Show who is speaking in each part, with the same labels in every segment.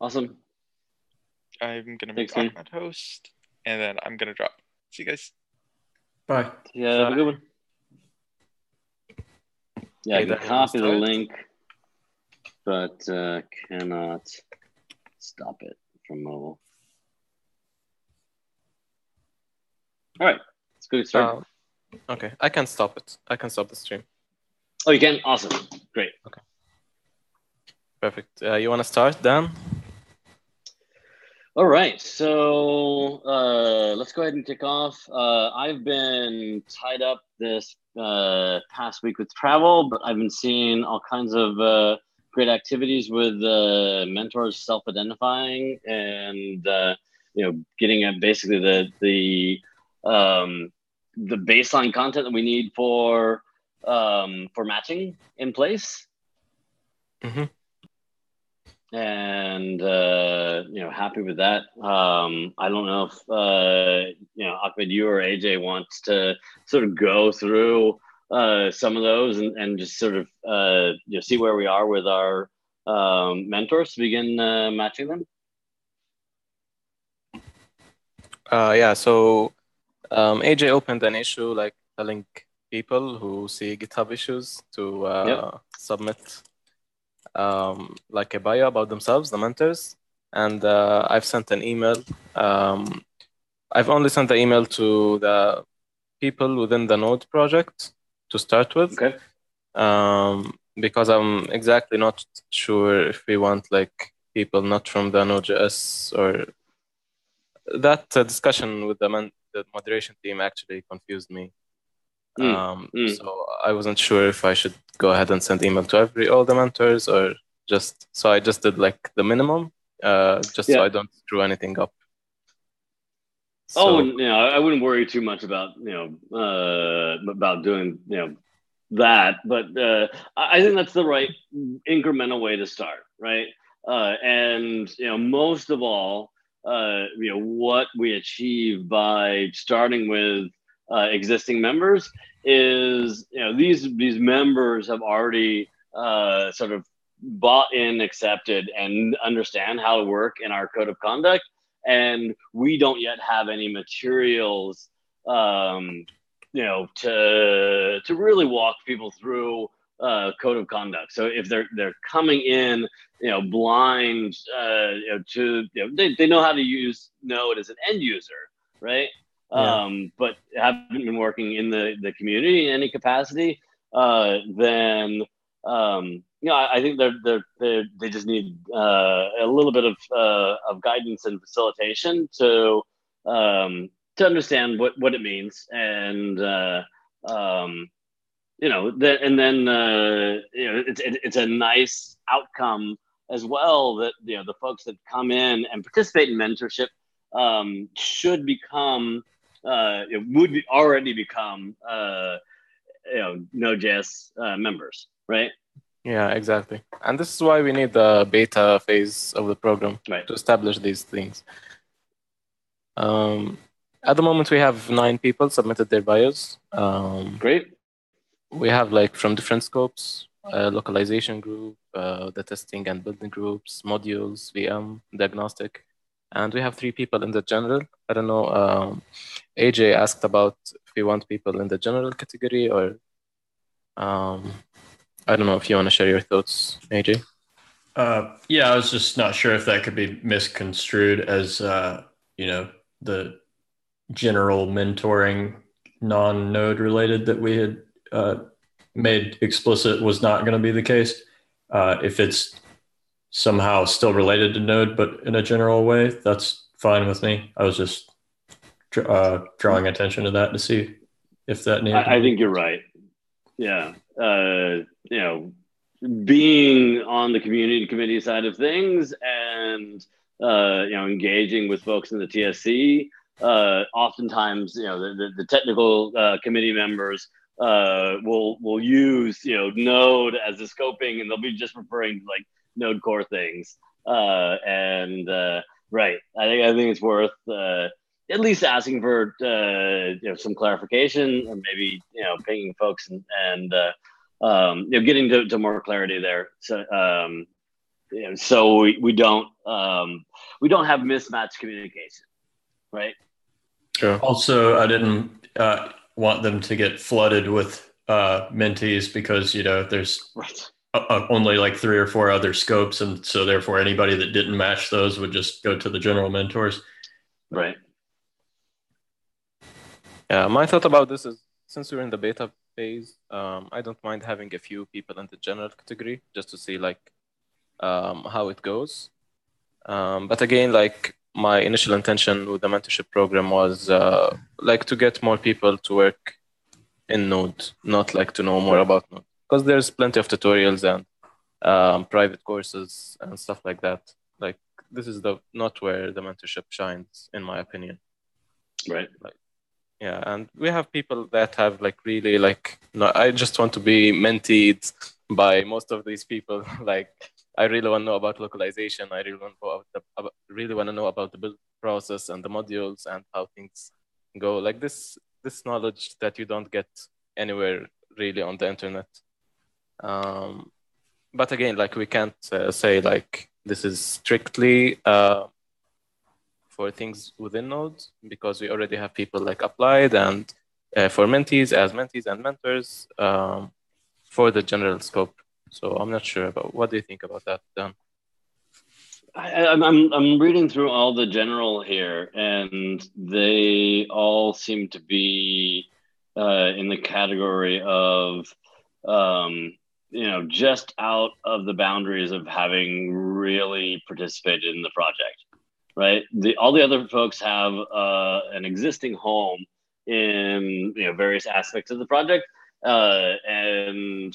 Speaker 1: Awesome.
Speaker 2: I'm gonna make
Speaker 1: Thanks, man.
Speaker 2: Ahmed host, and then I'm gonna drop. See you guys.
Speaker 3: Bye.
Speaker 1: Yeah, have a
Speaker 3: Bye.
Speaker 1: good one. Yeah, I
Speaker 3: Okay,
Speaker 1: can
Speaker 3: then you want to
Speaker 1: copy the
Speaker 3: start?
Speaker 1: link, but cannot stop it from mobile. All right, let's go get started.
Speaker 3: Okay, I can stop it. I can stop the stream.
Speaker 1: Oh, you can? Awesome. Great.
Speaker 3: Okay, perfect. You want to start, Dan?
Speaker 1: All right, so let's go ahead and kick off. I've been tied up this past week with travel, but I've been seeing all kinds of great activities with mentors self-identifying and getting at basically the baseline content that we need for matching in place.
Speaker 3: Mm-hmm.
Speaker 1: And happy with that. I don't know if Ahmed, you or AJ wants to sort of go through some of those and just sort of see where we are with our mentors to begin matching them.
Speaker 3: Yeah, so AJ opened an issue like telling people who see GitHub issues to submit like a bio about themselves, the mentors. And I've sent an email. I've only sent the email to the people within the Node project to start with.
Speaker 1: Okay.
Speaker 3: Because I'm exactly not sure if we want like people not from the Node.js or that discussion with the moderation team actually confused me. So I wasn't sure if I should go ahead and send email to all the mentors or I just did like the minimum, so I don't screw anything up.
Speaker 1: So, I wouldn't worry too much about about doing that, but I think that's the right incremental way to start, right? And most of all, what we achieve by starting with existing members is these members have already sort of bought in, accepted, and understand how to work in our code of conduct, and we don't yet have any materials to really walk people through code of conduct. So if they're coming in blind they know how to use Node as an end user, right? But haven't been working in the community in any capacity, then I think they just need a little bit of guidance and facilitation to understand what it means, and it's a nice outcome as well that the folks that come in and participate in mentorship should become already become Node.js members, right?
Speaker 3: Yeah, exactly. And this is why we need the beta phase of the program to establish these things. At the moment, we have 9 people submitted their bios.
Speaker 1: Great.
Speaker 3: We have like from different scopes, localization group, the testing and building groups, modules, VM, diagnostic. And we have 3 people in the general. I don't know. AJ asked about if we want people in the general category or I don't know if you want to share your thoughts, AJ.
Speaker 4: Yeah, I was just not sure if that could be misconstrued as the general mentoring non-node related that we had made explicit was not going to be the case. If it's somehow still related to Node, but in a general way, that's fine with me. I was just drawing attention to that to see if that needed.
Speaker 1: I think you're right. Yeah. Being on the community committee side of things and engaging with folks in the TSC, oftentimes the technical committee members will use Node as a scoping, and they'll be just referring to like Node core things. Right, I think it's worth at least asking for some clarification, or maybe pinging folks and getting to more clarity there. So so we don't have mismatched communication, right?
Speaker 3: Sure.
Speaker 4: Also, I didn't want them to get flooded with mentees because there's
Speaker 1: Right.
Speaker 4: Only like 3 or 4 other scopes, and so therefore anybody that didn't match those would just go to the general mentors.
Speaker 1: Right.
Speaker 3: Yeah, my thought about this is, since we're in the beta phase, I don't mind having a few people in the general category just to see like how it goes. But again, like my initial intention with the mentorship program was like to get more people to work in Node, not like to know more about Node, because there's plenty of tutorials and private courses and stuff like that. Like this is not where the mentorship shines, in my opinion.
Speaker 1: Right.
Speaker 3: Like, yeah, and we have people that have like really like, no, I just want to be mentored by most of these people. Like I really want to know about localization. I really want to know about the build process and the modules and how things go. Like this knowledge that you don't get anywhere really on the internet. But again, like we can't say like this is strictly for things within Node, because we already have people like applied and for mentees and mentors for the general scope. So I'm not sure about, what do you think about that, Dan?
Speaker 1: I'm reading through all the general here, and they all seem to be in the category of just out of the boundaries of having really participated in the project, right? All the other folks have an existing home in various aspects of the project, and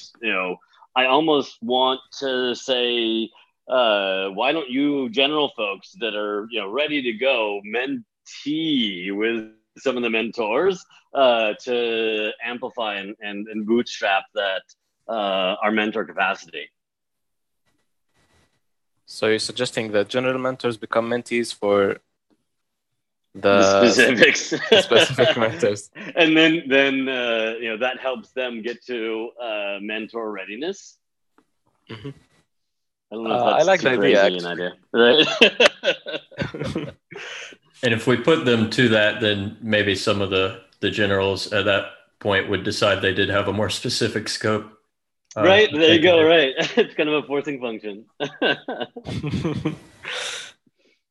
Speaker 1: I almost want to say, why don't you general folks that are ready to go mentee with some of the mentors to amplify and bootstrap that our mentor capacity.
Speaker 3: So you're suggesting that general mentors become mentees for
Speaker 1: the specifics,
Speaker 3: the specific mentors,
Speaker 1: and then that helps them get to mentor readiness.
Speaker 3: Mm-hmm.
Speaker 1: I don't know if that's
Speaker 3: I like
Speaker 1: too
Speaker 3: the
Speaker 1: crazy
Speaker 3: idea,
Speaker 1: an idea, right?
Speaker 4: And if we put them to that, then maybe some of the generals at that point would decide they did have a more specific scope.
Speaker 1: Right, there you go, right. It's kind of a forcing function.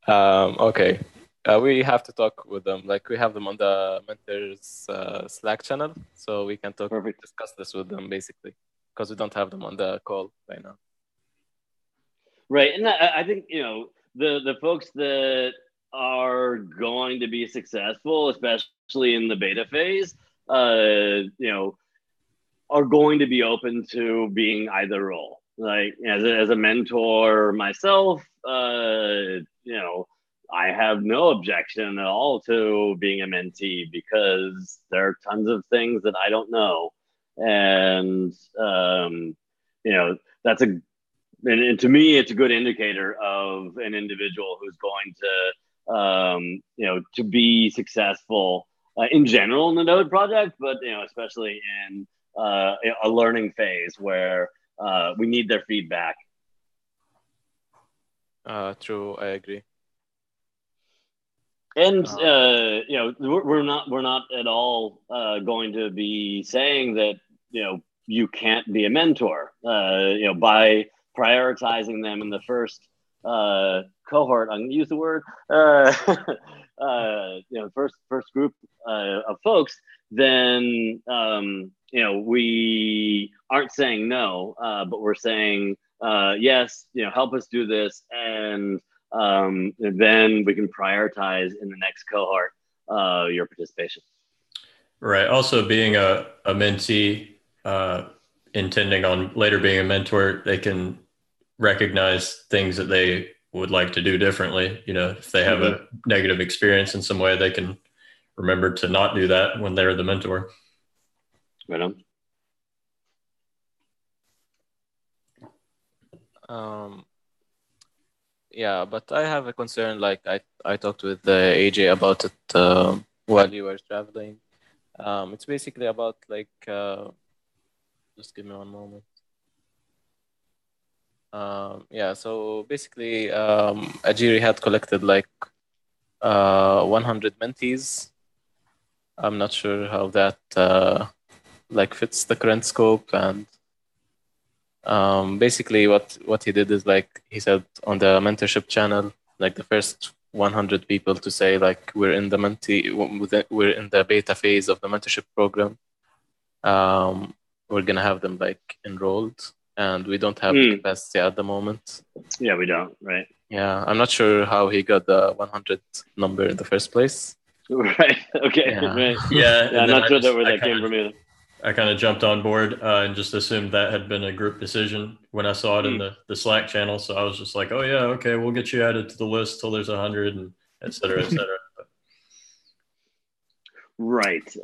Speaker 3: Okay. We have to talk with them. Like we have them on the mentors Slack channel, so we can discuss this with them basically, because we don't have them on the call right now.
Speaker 1: Right, and I think the folks that are going to be successful, especially in the beta phase, are going to be open to being either role. Like as a mentor myself, I have no objection at all to being a mentee, because there are tons of things that I don't know, and that's and to me, it's a good indicator of an individual who's going to to be successful in general in the Node project, but especially in a learning phase where we need their feedback.
Speaker 3: True, I agree.
Speaker 1: And we're not at all going to be saying that you can't be a mentor. By prioritizing them in the first cohort, I'm going to use the word first group of folks, then we aren't saying no, but we're saying yes, help us do this, and then we can prioritize in the next cohort your participation.
Speaker 4: Right. Also, being a mentee, intending on later being a mentor, they can recognize things that they would like to do differently. If they have a negative experience in some way, they can remember to not do that when they're the mentor.
Speaker 1: Right
Speaker 3: on. Yeah, but I have a concern. Like I talked with AJ about it while you were traveling. It's basically about like, just give me one moment. Yeah, so basically, Ajiri had collected like 100 mentees. I'm not sure how that like fits the current scope, and basically what he did is like he said on the mentorship channel, like the first 100 people to say like we're in the beta phase of the mentorship program. We're gonna have them like enrolled, and we don't have the capacity at the moment.
Speaker 1: Yeah, we don't, right?
Speaker 3: Yeah, I'm not sure how he got the 100 number in the first place.
Speaker 1: Right. Okay.
Speaker 3: Yeah.
Speaker 1: Right.
Speaker 4: Yeah.
Speaker 1: I'm not sure where that came from either.
Speaker 4: I kind of jumped on board and just assumed that had been a group decision when I saw it in the Slack channel. So I was just like, oh yeah, okay, we'll get you added to the list till there's 100 and et cetera, et cetera.
Speaker 1: Right.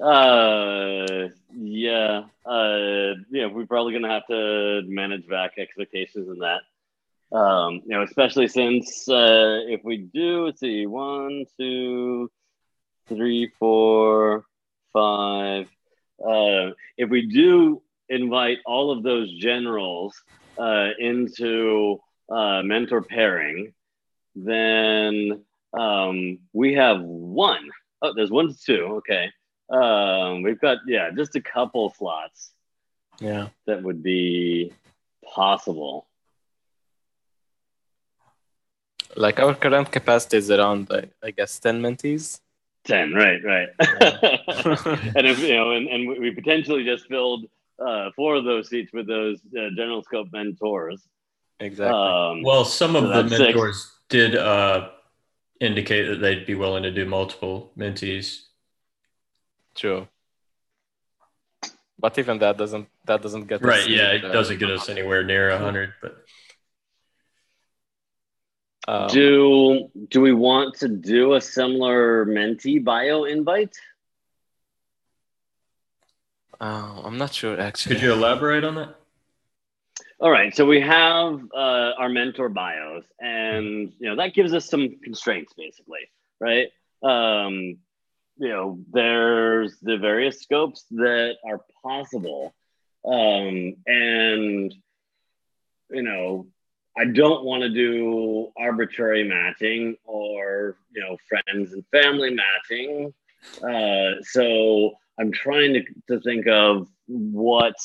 Speaker 1: Yeah. We're probably gonna have to manage back expectations in that. Especially since if we do, let's see, 1, 2, 3, 4, 5. If we do invite all of those generals into mentor pairing, then we have 1. Oh, there's 1 to 2. Okay. We've got just a couple slots.
Speaker 3: Yeah,
Speaker 1: that would be possible.
Speaker 3: like our current capacity is around, I guess, 10 mentees.
Speaker 1: 10, right. Yeah. And if and we potentially just filled 4 of those seats with those general scope mentors.
Speaker 3: Exactly.
Speaker 4: Well, some of the mentors 6. Did indicate that they'd be willing to do multiple mentees.
Speaker 3: True. But even that doesn't get
Speaker 4: right.
Speaker 3: us
Speaker 4: Yeah, it doesn't get us anywhere near 100. But
Speaker 1: do we want to do a similar mentee bio invite?
Speaker 3: I'm not sure actually.
Speaker 4: Could you elaborate on that?
Speaker 1: All right, so we have our mentor bios, and that gives us some constraints, basically, right? There's the various scopes that are possible, and I don't want to do arbitrary matching or friends and family matching. So I'm trying to think of what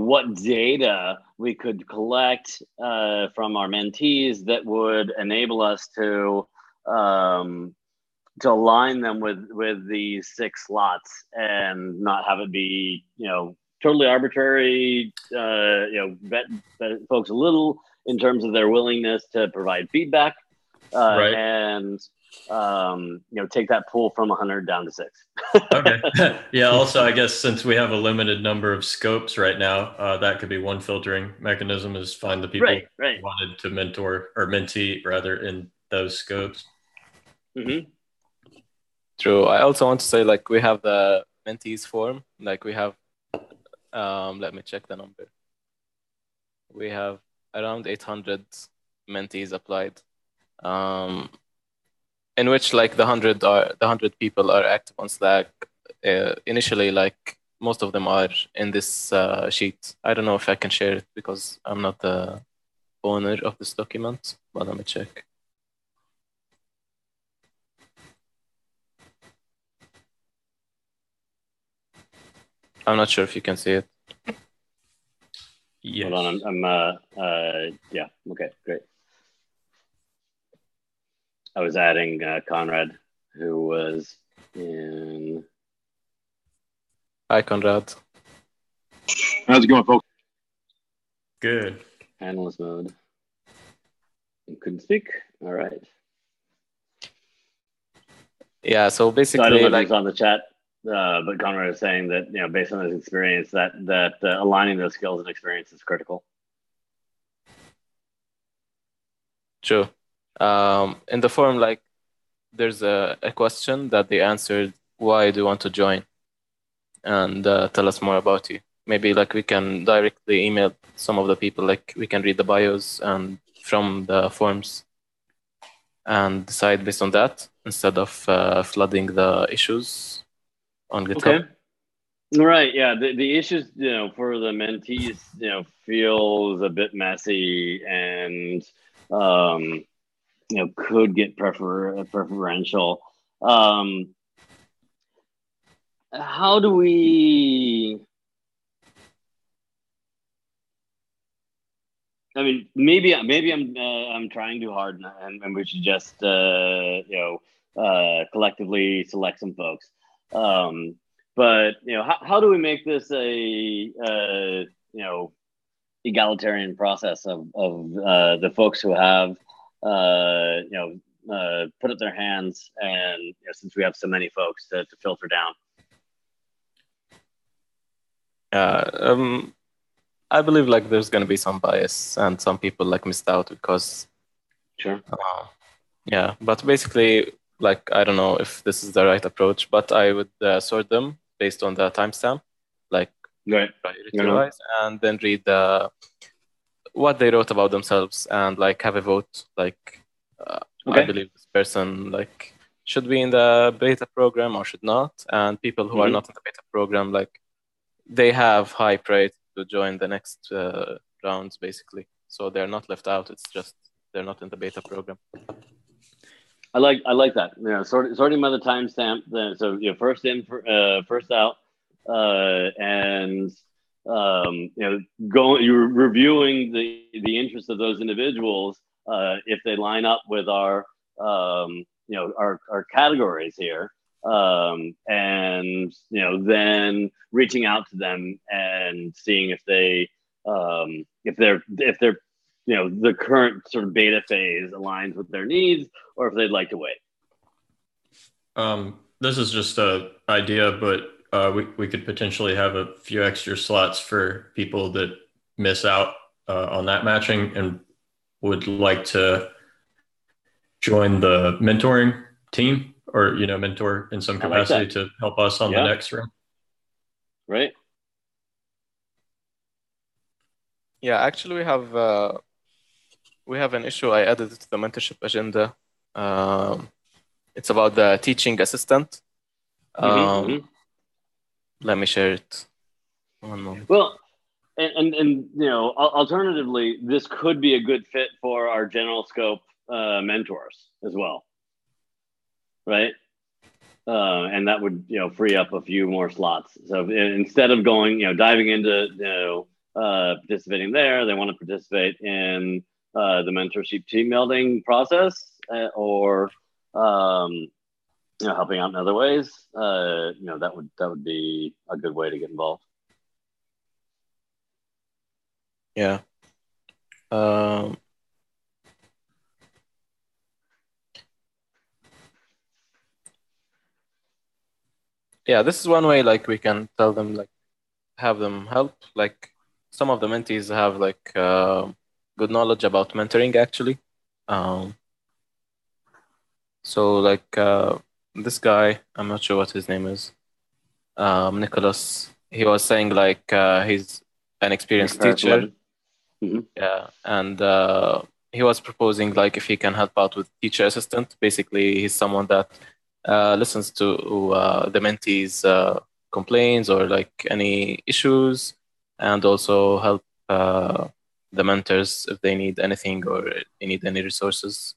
Speaker 1: what data we could collect from our mentees that would enable us to align them with these 6 slots and not have it be totally arbitrary. Bet folks a little in terms of their willingness to provide feedback,
Speaker 4: right.
Speaker 1: and take that pool from 100 down to 6.
Speaker 4: Okay. Yeah. Also, I guess since we have a limited number of scopes right now, that could be one filtering mechanism: is find the people
Speaker 1: right.
Speaker 4: who wanted to mentor or mentee rather in those scopes.
Speaker 1: Mm-hmm.
Speaker 3: True. I also want to say, like, we have the mentees form. Like, we have, let me check the number. We have around 800 mentees applied, in which like the 100 people are active on Slack. Initially, like most of them are in this sheet. I don't know if I can share it because I'm not the owner of this document, but let me check. I'm not sure if you can see it.
Speaker 1: Yes. Hold on, yeah, okay, great. I was adding Conrad, who was in.
Speaker 3: Hi, Conrad.
Speaker 5: How's it going, folks?
Speaker 4: Good.
Speaker 1: Analyst mode. Couldn't speak. All right.
Speaker 3: Yeah, so basically,
Speaker 1: so I don't know if it's on the chat, but Conrad is saying that based on his experience, that aligning those skills and experience is critical.
Speaker 3: True. In the forum, like, there's a question that they answered: why do you want to join? And tell us more about you. Maybe like we can directly email some of the people. Like we can read the bios and from the forms and decide based on that instead of flooding the issues on GitHub.
Speaker 1: Okay. Right. Yeah. The issues, for the mentees, feels a bit messy and, could get preferential. How do we? I mean, maybe I'm trying too hard, and we should just collectively select some folks. But how do we make this a egalitarian process of the folks who have put up their hands, and since we have so many folks to filter down.
Speaker 3: I believe like there's gonna be some bias and some people like missed out because
Speaker 1: Sure.
Speaker 3: Yeah, but basically like I don't know if this is the right approach, but I would sort them based on the timestamp, like
Speaker 1: Right.
Speaker 3: priority-wise, and then read what they wrote about themselves and like have a vote. Like I believe this person like should be in the beta program or should not, and people who are not in the beta program, like they have high priority to join the next rounds, basically. So they're not left out. It's just they're not in the beta program.
Speaker 1: I like that. Sorting by the timestamp. So first in, first out, and you're reviewing the interests of those individuals if they line up with our our categories here, and then reaching out to them and seeing if they're the current sort of beta phase aligns with their needs, or if they'd like to wait.
Speaker 4: This is just an idea, but we could potentially have a few extra slots for people that miss out on that matching and would like to join the mentoring team or, mentor in some capacity to help us on the next round.
Speaker 1: Right.
Speaker 3: Yeah, actually we have an issue. I added it to the mentorship agenda. It's about the teaching assistant. Let me share it. One moment.
Speaker 1: Well, and alternatively, this could be a good fit for our general scope mentors as well, right? And that would free up a few more slots. So instead of going diving into participating there, they want to participate in the mentorship team building process, or helping out in other ways. That would be a good way to get involved.
Speaker 3: Yeah. Yeah, this is one way like we can tell them, like have them help. Like some of the mentees have like good knowledge about mentoring actually. So like this guy, I'm not sure what his name is, Nicholas, he was saying like he's an experienced teacher. Yeah, and he was proposing like if he can help out with teacher assistant. Basically, he's someone that listens to the mentees' complaints or like any issues, and also help the mentors if they need anything or they need any resources.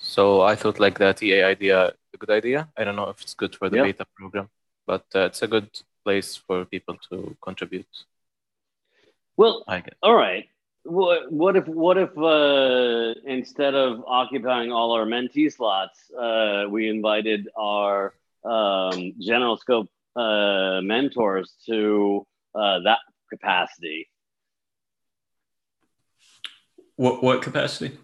Speaker 3: So I thought like that EA idea is a good idea. I don't know if it's good for the beta program, but it's a good place for people to contribute.
Speaker 1: Well, all right. What if instead of occupying all our mentee slots, we invited our general scope mentors to that capacity?
Speaker 4: What capacity?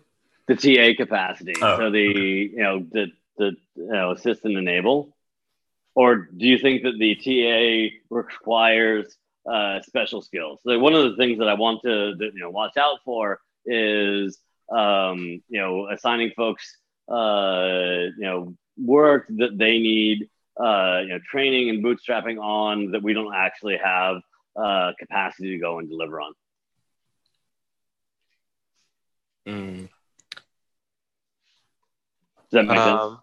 Speaker 1: The TA capacity. Oh, so the assist and enable. Or do you think that the TA requires special skills? So one of the things that I want to watch out for is assigning folks work that they need training and bootstrapping on that we don't actually have capacity to go and deliver on. Does that make sense?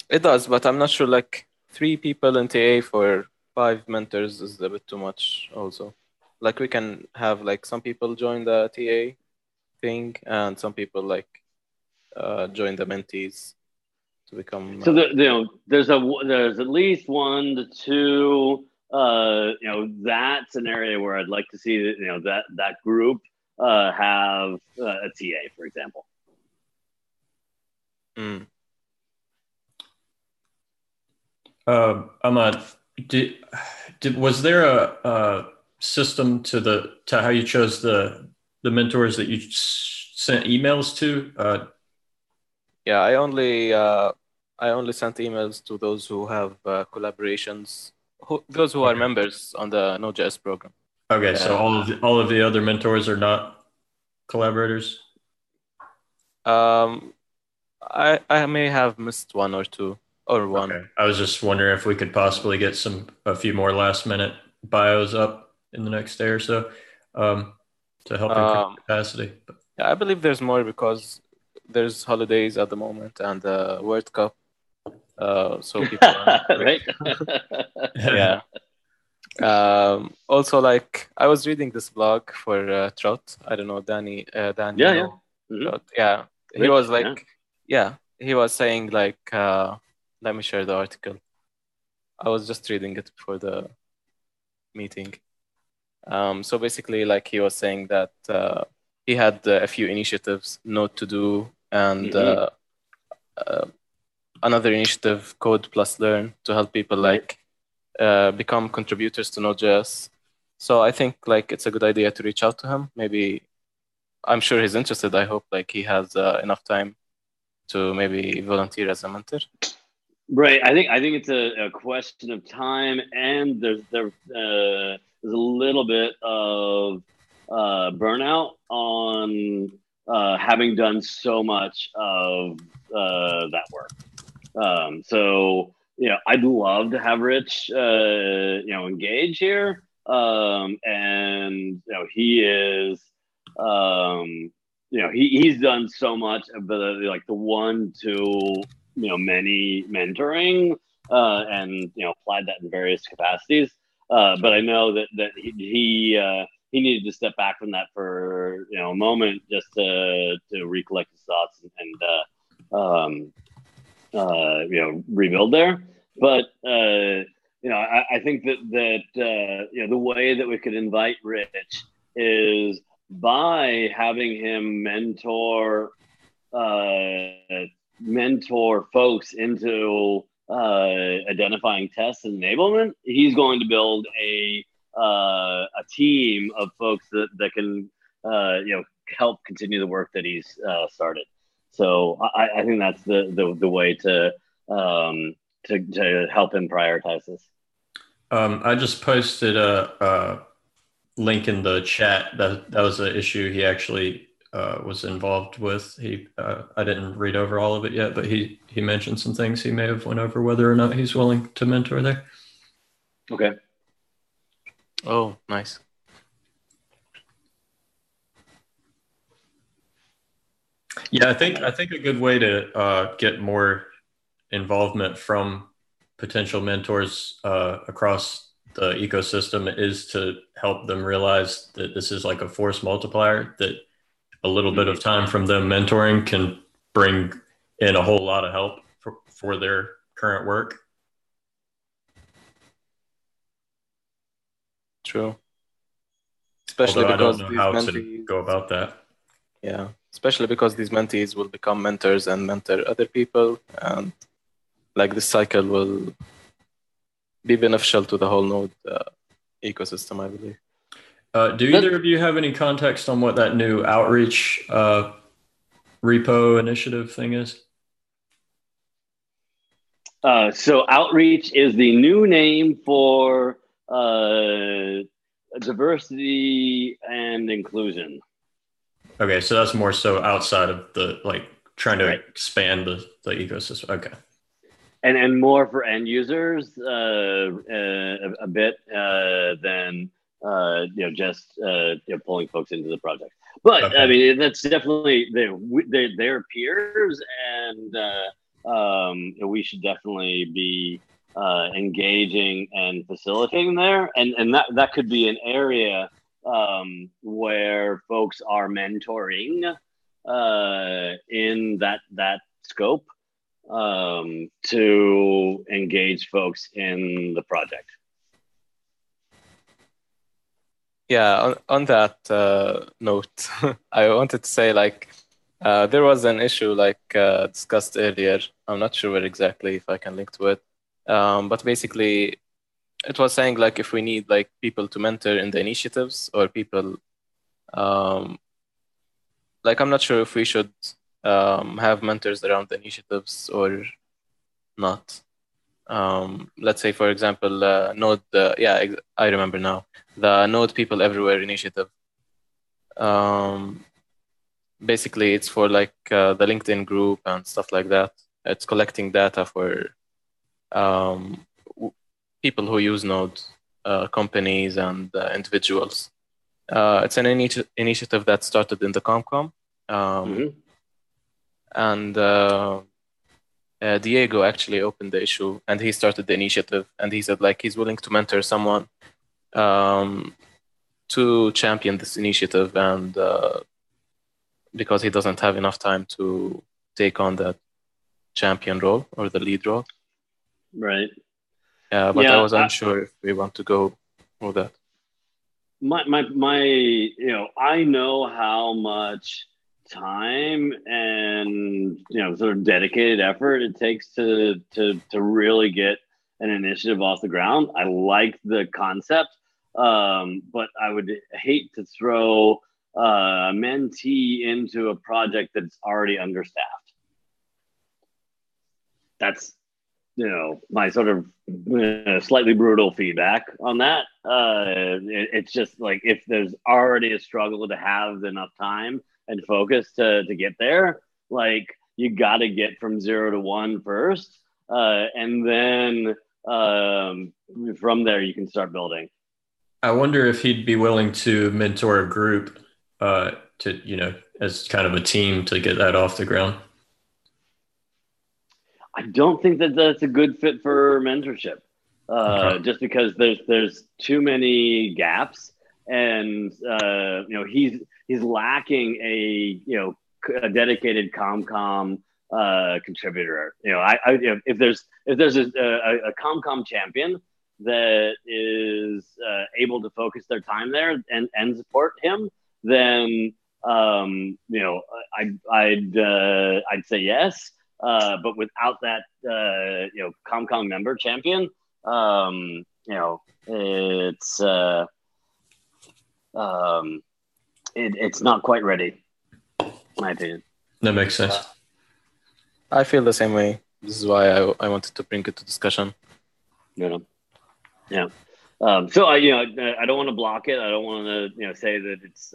Speaker 3: It does, but I'm not sure like 3 people in TA for 5 mentors is a bit too much also. Like we can have like some people join the TA thing and some people like join the mentees to become.
Speaker 1: So there's at least 1 to 2 that scenario where I'd like to see that group have a TA, for example.
Speaker 4: Was there a system to how you chose the mentors that you sent emails to?
Speaker 3: Yeah, I only sent emails to those who have collaborations, those who are members on the Node.js program.
Speaker 4: Okay, so all of the other mentors are not collaborators?
Speaker 3: I may have missed 1 or 2 or 1. Okay.
Speaker 4: I was just wondering if we could possibly get a few more last minute bios up in the next day or so to help increase capacity.
Speaker 3: Yeah, I believe there's more because there's holidays at the moment and the World Cup. So people are
Speaker 1: right.
Speaker 3: Yeah. Also, like I was reading this blog for Trot. I don't know, Danny. Danny.
Speaker 1: Yeah.
Speaker 3: Trot. Yeah. He was like, he was saying like, let me share the article. I was just reading it before the meeting. So basically, like he was saying that he had a few initiatives, Node to do, and another initiative, Code plus Learn, to help people like become contributors to Node.js. So I think like it's a good idea to reach out to him. Maybe I'm sure he's interested. I hope like he has enough time to maybe volunteer as a mentor.
Speaker 1: Right. I think it's a question of time, and there's a little bit of burnout on having done so much of that work. So I'd love to have Rich engage here, and he is he's done so much of the 1 to many mentoring and applied that in various capacities. But I know that he needed to step back from that for a moment just to recollect his thoughts and rebuild there. But I think that the way that we could invite Rich is by having him mentor folks into identifying tests and enablement. He's going to build a team of folks that can help continue the work that he's started. So I think that's the way to help him prioritize this.
Speaker 4: I just posted a link in the chat. That was an issue he actually was involved with. I didn't read over all of it yet, but he mentioned some things he may have went over whether or not he's willing to mentor there.
Speaker 1: Okay.
Speaker 3: Oh, nice.
Speaker 4: Yeah, I think a good way to get more involvement from potential mentors across the ecosystem is to help them realize that this is like a force multiplier, that a little bit of time from them mentoring can bring in a whole lot of help for their current work.
Speaker 3: True. Especially
Speaker 4: although
Speaker 3: because
Speaker 4: I don't know
Speaker 3: these
Speaker 4: how
Speaker 3: mentees
Speaker 4: to go about that.
Speaker 3: Yeah, especially because these mentees will become mentors and mentor other people, and like this cycle will be beneficial to the whole Node ecosystem, I believe.
Speaker 4: Do either of you have any context on what that new outreach repo initiative thing is?
Speaker 1: So outreach is the new name for diversity and inclusion.
Speaker 4: Okay, so that's more so outside of the trying to expand the ecosystem. Okay.
Speaker 1: And more for end users a bit than just pulling folks into the project. But okay. I mean, that's definitely their peers, and we should definitely be engaging and facilitating there, and that could be an area where folks are mentoring in that scope to engage folks in the project.
Speaker 3: Yeah, on that note, I wanted to say there was an issue discussed earlier. I'm not sure where exactly, if I can link to it. But basically, it was saying if we need people to mentor in the initiatives or people, I'm not sure if we should have mentors around the initiatives or not. Let's say, for example, Node. I remember now, the Node People Everywhere initiative. Basically, it's for the LinkedIn group and stuff like that. It's collecting data for people who use Node, companies and individuals. It's an initiative that started in the ComCom. And Diego actually opened the issue, and he started the initiative, and he said he's willing to mentor someone to champion this initiative, and because he doesn't have enough time to take on that champion role or the lead role.
Speaker 1: Right.
Speaker 3: But I was unsure if we want to go with that.
Speaker 1: My I know how much time and sort of dedicated effort it takes to really get an initiative off the ground. I like the concept, but I would hate to throw a mentee into a project that's already understaffed. That's my sort of slightly brutal feedback on that. It's just if there's already a struggle to have enough time and focus to get there, you got to get from 0 to 1 first, and then from there you can start building.
Speaker 4: I wonder if he'd be willing to mentor a group to as kind of a team to get that off the ground.
Speaker 1: I don't think that that's a good fit for mentorship, just because there's too many gaps, and he's lacking a dedicated ComCom contributor. If there's a ComCom champion that is able to focus their time there and support him, then I'd say yes. But without that, ComCom member champion, it's not quite ready, in my opinion.
Speaker 4: That makes sense.
Speaker 3: I feel the same way. This is why I wanted to bring it to discussion.
Speaker 1: Yeah. So I don't want to block it. I don't want to say that it's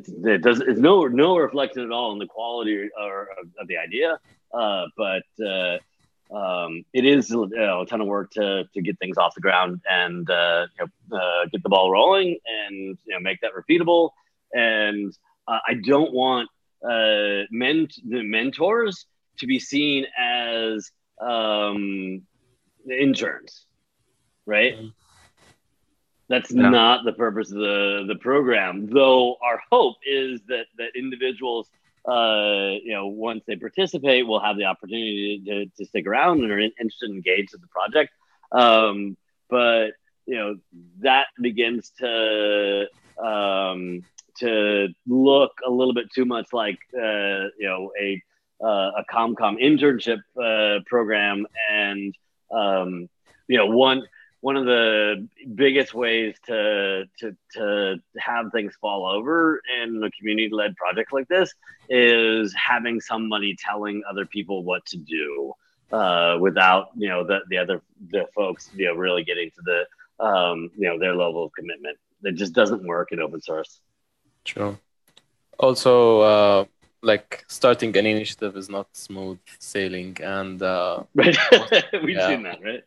Speaker 1: it's no reflection at all on the quality of the idea, but it is a ton of work to get things off the ground and get the ball rolling and make that repeatable. And I don't want the mentors to be seen as interns, right? That's not the purpose of the program, though our hope is that individuals, once they participate, will have the opportunity to stick around and are interested and engaged in the project. But that begins to look a little bit too much like a ComCom internship program, and one of the biggest ways to have things fall over in a community-led project like this is having somebody telling other people what to do without the folks really getting to the their level of commitment. That just doesn't work in open source.
Speaker 3: True. Also, starting an initiative is not smooth sailing, and
Speaker 1: right. We've seen that, right?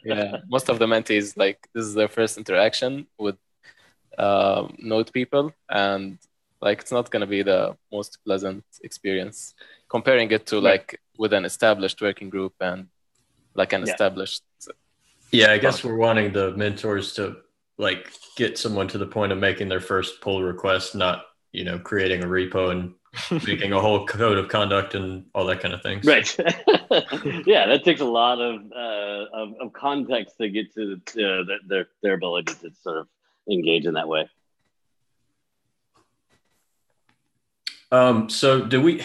Speaker 3: Yeah, most of the mentees this is their first interaction with Node people, and Like it's not going to be the most pleasant experience. Comparing it to
Speaker 1: Right.
Speaker 3: like with an established working group and like an
Speaker 1: Yeah.
Speaker 3: established.
Speaker 4: Yeah, I guess we're wanting the mentors to like get someone to the point of making their first pull request, not, you know, creating a repo and making a whole code of conduct and all that kind of things.
Speaker 1: Right. Yeah, that takes a lot of context to get to their ability to sort of engage in that way.
Speaker 4: So do we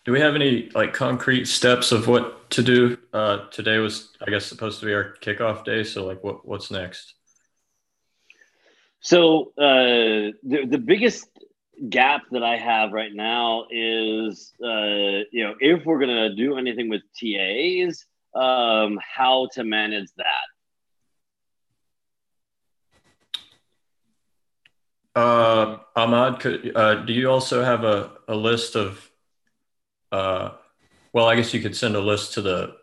Speaker 4: have any like concrete steps of what to do? Today was, I guess, supposed to be our kickoff day. So like, what's next?
Speaker 1: So the biggest gap that I have right now is, if we're going to do anything with TAs, how to manage that.
Speaker 4: Ahmad, do you also have a list of, well, I guess you could send a list to the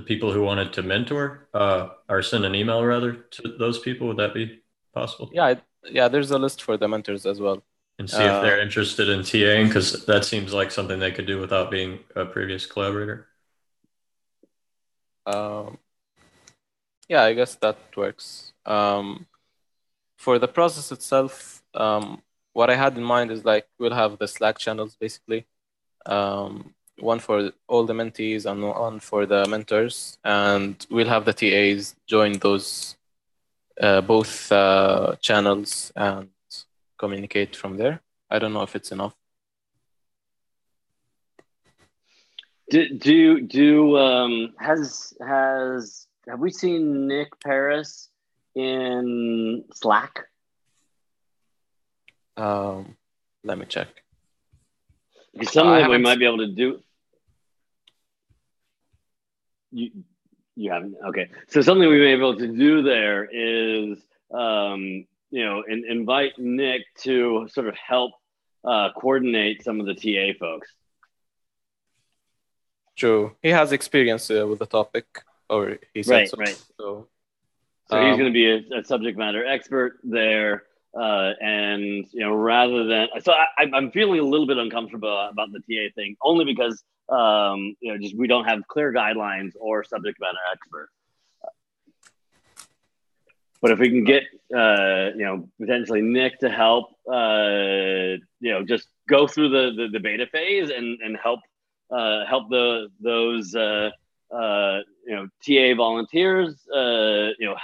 Speaker 4: people who wanted to mentor, or send an email rather to those people. Would that be possible?
Speaker 3: Yeah, there's a list for the mentors as well.
Speaker 4: And see if they're interested in TAing, because that seems like something they could do without being a previous collaborator.
Speaker 3: Yeah, I guess that works. For the process itself, what I had in mind is like we'll have the Slack channels basically, one for all the mentees and one for the mentors, and we'll have the TAs join those both channels and communicate from there. I don't know if it's enough.
Speaker 1: Have we seen Nick Paris in Slack?
Speaker 3: Let me check.
Speaker 1: Because something that we might be able to do. You haven't? Okay. So something we may be able to do there is, invite Nick to sort of help coordinate some of the TA folks.
Speaker 3: True. He has experience with the topic, or he said so.
Speaker 1: Right.
Speaker 3: So
Speaker 1: he's going to be a subject matter expert there. And rather than, so I'm feeling a little bit uncomfortable about the TA thing, only because just we don't have clear guidelines or subject matter expert. But if we can get potentially Nick to help just go through the beta phase and help those TA volunteers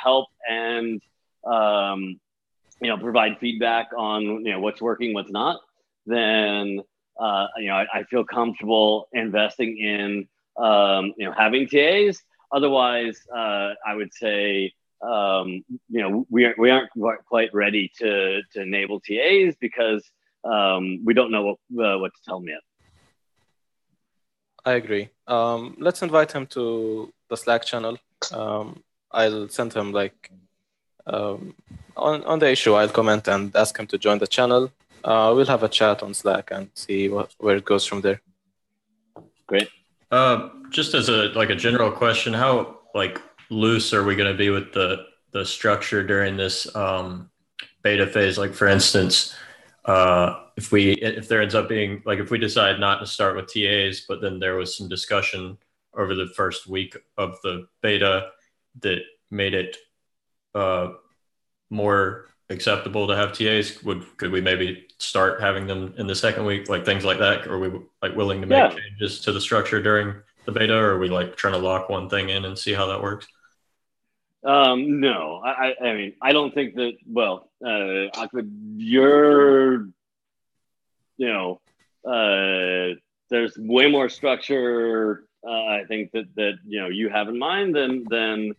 Speaker 1: help and provide feedback on what's working, what's not, then I feel comfortable investing in having TAs. Otherwise, I would say we aren't quite ready to enable TAs because we don't know what to tell them yet.
Speaker 3: I agree. Let's invite him to the Slack channel. I'll send him like on the issue. I'll comment and ask him to join the channel. We'll have a chat on Slack and see where it goes from there.
Speaker 1: Great.
Speaker 4: Just as a general question, how loose are we going to be with the structure during this beta phase? Like for instance, if there ends up being if we decide not to start with TAs, but then there was some discussion over the first week of the beta that made it more acceptable to have TAs, could we maybe start having them in the second week, things like that? Or are we willing to make changes to the structure during the beta, or are we trying to lock one thing in and see how that works?
Speaker 1: No, I mean, I don't think that, there's way more structure, I think that you have in mind than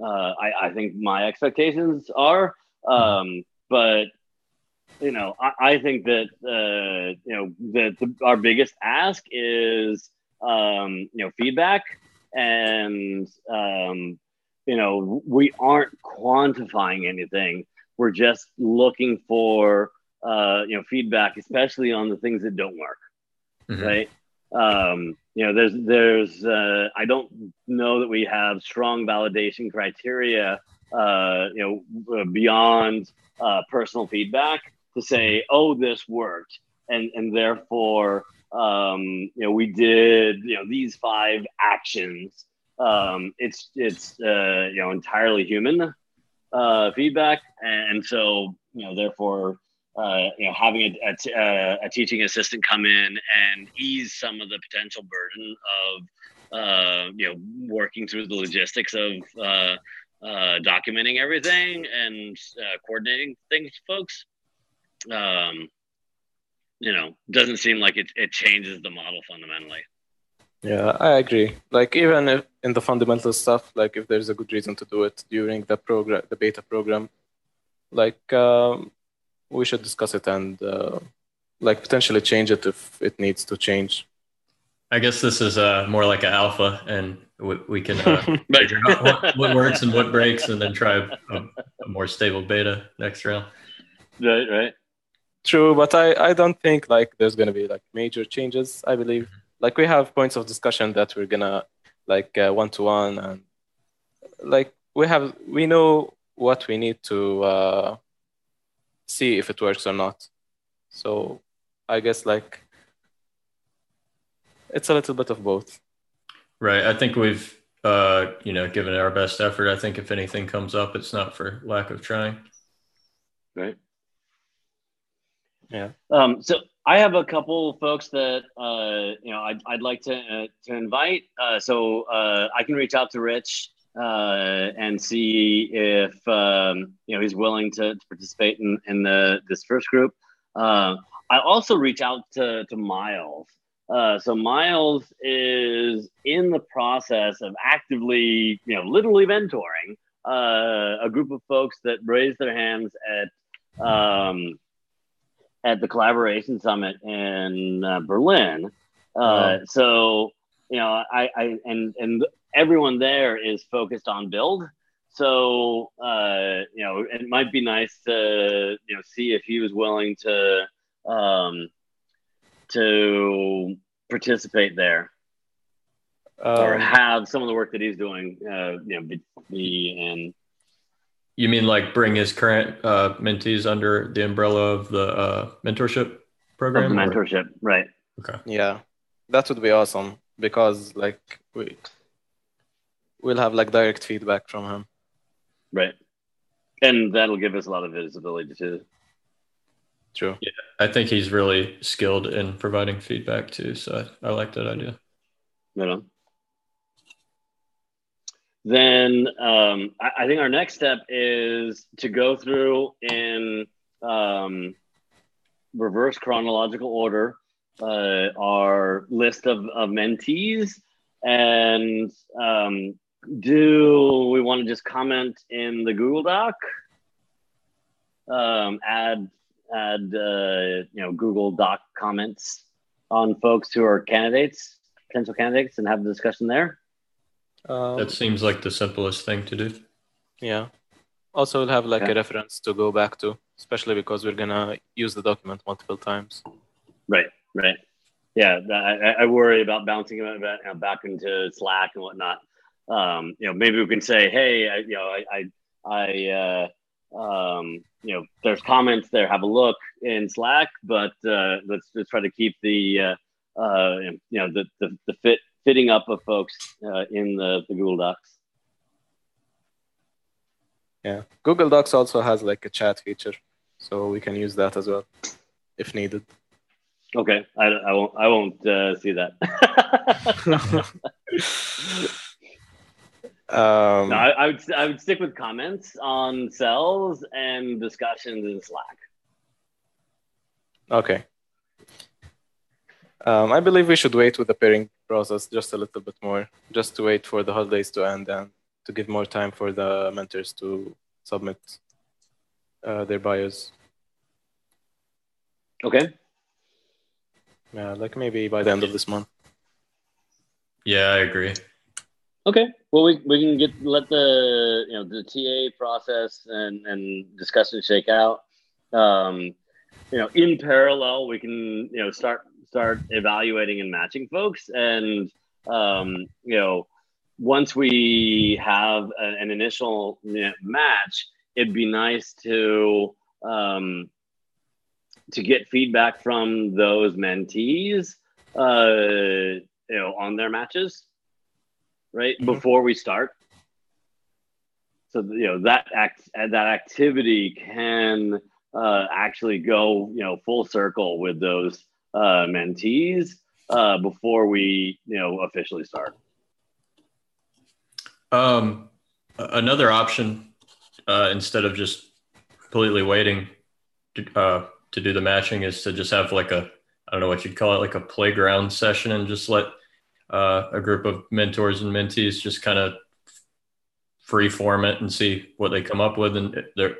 Speaker 1: I think my expectations are. But I think that our biggest ask is feedback. And, we aren't quantifying anything. We're just looking for, feedback, especially on the things that don't work. Mm-hmm. Right. There's I don't know that we have strong validation criteria, beyond personal feedback. to say, oh, this worked, and therefore, we did, these 5 actions. It's entirely human feedback, and so therefore, having a teaching assistant come in and ease some of the potential burden of working through the logistics of documenting everything and coordinating things, folks. Doesn't seem like it changes the model fundamentally.
Speaker 3: Yeah, I agree. Like even if in the fundamental stuff, like if there's a good reason to do it during the program, the beta program, like we should discuss it and like potentially change it if it needs to change.
Speaker 4: I guess this is more like an alpha, and we can figure out what works and what breaks, and then try a more stable beta next round.
Speaker 1: Right.
Speaker 3: True, but I don't think like there's gonna be like major changes. I believe like we have points of discussion that we're gonna like one-to-one, and like we know what we need to see if it works or not. So I guess like it's a little bit of both.
Speaker 4: Right. I think we've given it our best effort. I think if anything comes up, it's not for lack of trying.
Speaker 1: Right.
Speaker 3: Yeah.
Speaker 1: So I have a couple folks that I'd like to invite. So I can reach out to Rich and see if he's willing to participate in this first group. I also reach out to Miles. So Miles is in the process of actively, literally mentoring a group of folks that raised their hands at the collaboration summit in Berlin. So, and everyone there is focused on build. So, it might be nice to, see if he was willing to participate there or have some of the work that he's doing, be in.
Speaker 4: You mean like bring his current mentees under the umbrella of the mentorship program?
Speaker 1: Of the mentorship, right.
Speaker 4: Okay.
Speaker 3: Yeah, that would be awesome because like we'll have like direct feedback from him.
Speaker 1: Right. And that'll give us a lot of visibility too.
Speaker 3: True.
Speaker 4: Yeah, I think he's really skilled in providing feedback too. So I like that idea.
Speaker 1: Right on. Then I think our next step is to go through in reverse chronological order our list of mentees, and do we want to just comment in the Google Doc, add Google Doc comments on folks who are potential candidates, and have the discussion there?
Speaker 4: That seems like the simplest thing to do.
Speaker 3: Yeah. Also, we'll have like a reference to go back to, especially because we're gonna use the document multiple times.
Speaker 1: Right. Yeah, I worry about bouncing it back into Slack and whatnot. Maybe we can say, hey, there's comments there. Have a look in Slack, but let's try to keep the fitting up of folks in the Google Docs.
Speaker 3: Yeah, Google Docs also has like a chat feature, so we can use that as well if needed.
Speaker 1: Okay, I won't see that. No, I would stick with comments on cells and discussions in Slack.
Speaker 3: Okay. I believe we should wait with the pairing process just a little bit more, just to wait for the holidays to end and to give more time for the mentors to submit their bios.
Speaker 1: Okay.
Speaker 3: Yeah, like maybe by the end of this month.
Speaker 4: Yeah, I agree.
Speaker 1: Okay. Well, we can let the TA process and discussion shake out. In parallel, we can start evaluating and matching folks, and once we have an initial match, it'd be nice to to get feedback from those mentees, on their matches, right, before we start. So that activity can actually go full circle with those mentees before we officially start.
Speaker 4: Another option, instead of just completely waiting to do the matching, is to just have like I don't know what you'd call it, like a playground session, and just let a group of mentors and mentees just kind of free form it and see what they come up with. And it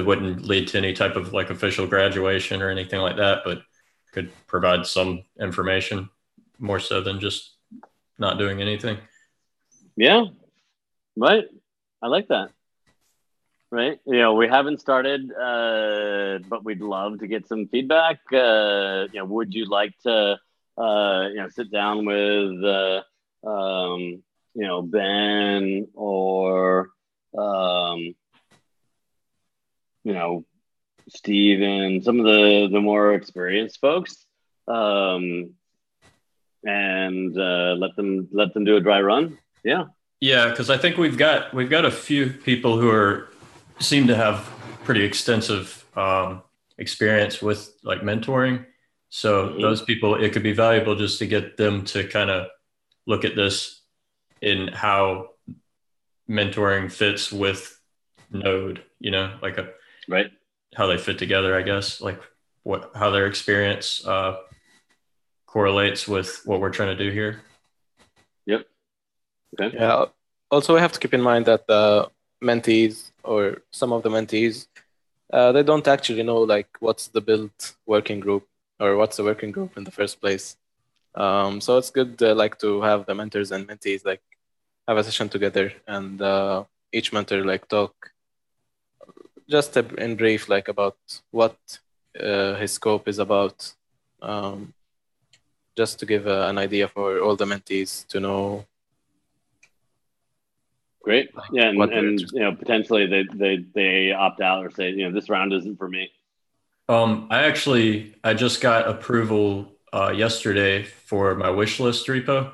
Speaker 4: wouldn't lead to any type of like official graduation or anything like that, but could provide some information more so than just not doing anything.
Speaker 1: Yeah, right. I like that. Right. We haven't started, but we'd love to get some feedback. Would you like to, sit down with, Ben or, Steve, some of the more experienced folks, and let them do a dry run? Yeah.
Speaker 4: Yeah, because I think we've got a few people who seem to have pretty extensive experience with like mentoring. So those people, it could be valuable just to get them to kind of look at this in how mentoring fits with Node, like
Speaker 1: right,
Speaker 4: how they fit together, I guess, like how their experience correlates with what we're trying to do here.
Speaker 1: Yep. Okay.
Speaker 3: Yeah. Also, we have to keep in mind that the mentees or some of the mentees, they don't actually know like what's the build working group or what's the working group in the first place. So it's good like to have the mentors and mentees like have a session together, and each mentor like talk just in brief like about what his scope is about, just to give an idea for all the mentees to know.
Speaker 1: Great. Yeah, and potentially they opt out or say, this round isn't for me.
Speaker 4: I just got approval yesterday for my wish list repo.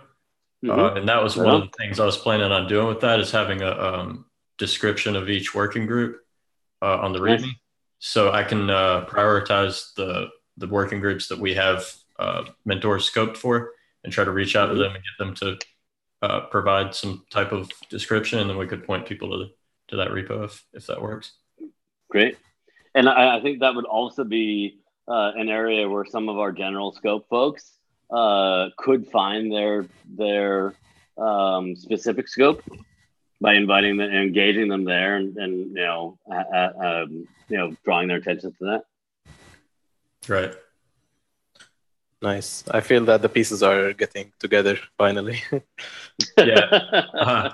Speaker 4: And that was one of the things I was planning on doing with that, is having a description of each working group on the README. Nice. So I can prioritize the working groups that we have mentors scoped for and try to reach out to them and get them to provide some type of description, and then we could point people to that repo if that works.
Speaker 1: Great. And I think that would also be an area where some of our general scope folks could find their specific scope by inviting them, engaging them there, and drawing their attention to that.
Speaker 4: Right.
Speaker 3: Nice. I feel that the pieces are getting together finally.
Speaker 4: Yeah.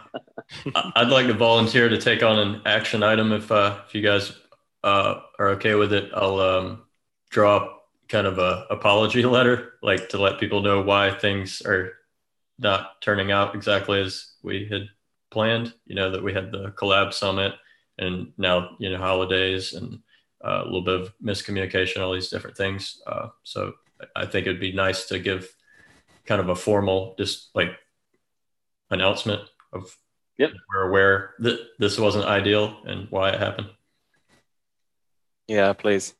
Speaker 4: I'd like to volunteer to take on an action item if you guys are okay with it. I'll draw kind of a apology letter, like to let people know why things are not turning out exactly as we had planned. That we had the collab summit, and now holidays and a little bit of miscommunication, all these different things. So I think it'd be nice to give kind of a formal, just like announcement of we're aware that this wasn't ideal and why it happened.
Speaker 3: Yeah, please.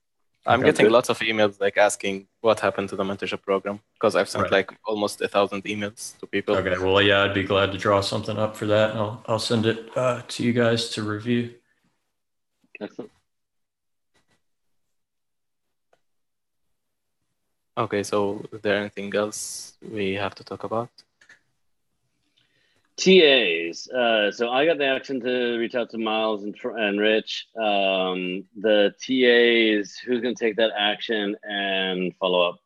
Speaker 3: I'm getting lots of emails like asking what happened to the mentorship program, because I've sent like almost 1,000 emails to people.
Speaker 4: Okay, well, yeah, I'd be glad to draw something up for that, and I'll send it to you guys to review.
Speaker 1: Excellent.
Speaker 3: Okay, so is there anything else we have to talk about?
Speaker 1: TAs. So I got the action to reach out to Miles and Rich. The TAs, who's going to take that action and follow up?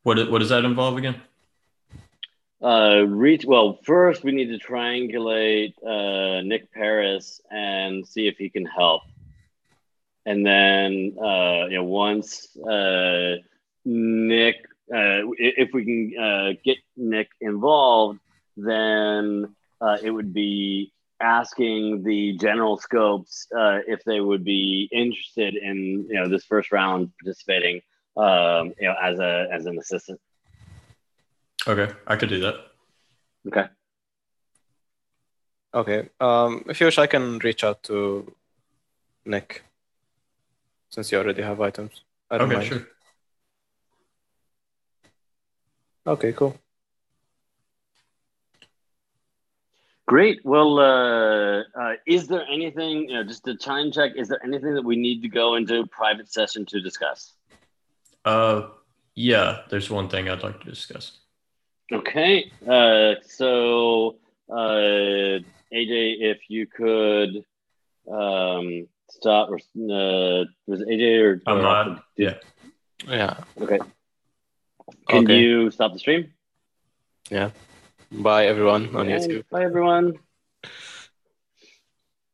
Speaker 4: What does that involve again?
Speaker 1: Well, first we need to triangulate Nick Paris and see if he can help. And then, once Nick, if we can get Nick involved, then it would be asking the general scopes if they would be interested in this first round participating as an assistant.
Speaker 4: Okay, I could do that.
Speaker 1: Okay.
Speaker 3: Okay. If you wish, I can reach out to Nick since you already have items. I don't mind.
Speaker 4: Sure.
Speaker 3: Okay, cool.
Speaker 1: Great. Well, is there anything, just to time check, is there anything that we need to go into private session to discuss?
Speaker 4: Yeah, there's one thing I'd like to discuss.
Speaker 1: Okay. So, AJ, if you could stop, or was it AJ or
Speaker 4: Ahmad? Yeah.
Speaker 3: Yeah.
Speaker 1: Okay. Can you stop the stream?
Speaker 3: Yeah. Bye, everyone on YouTube.
Speaker 1: Bye, everyone.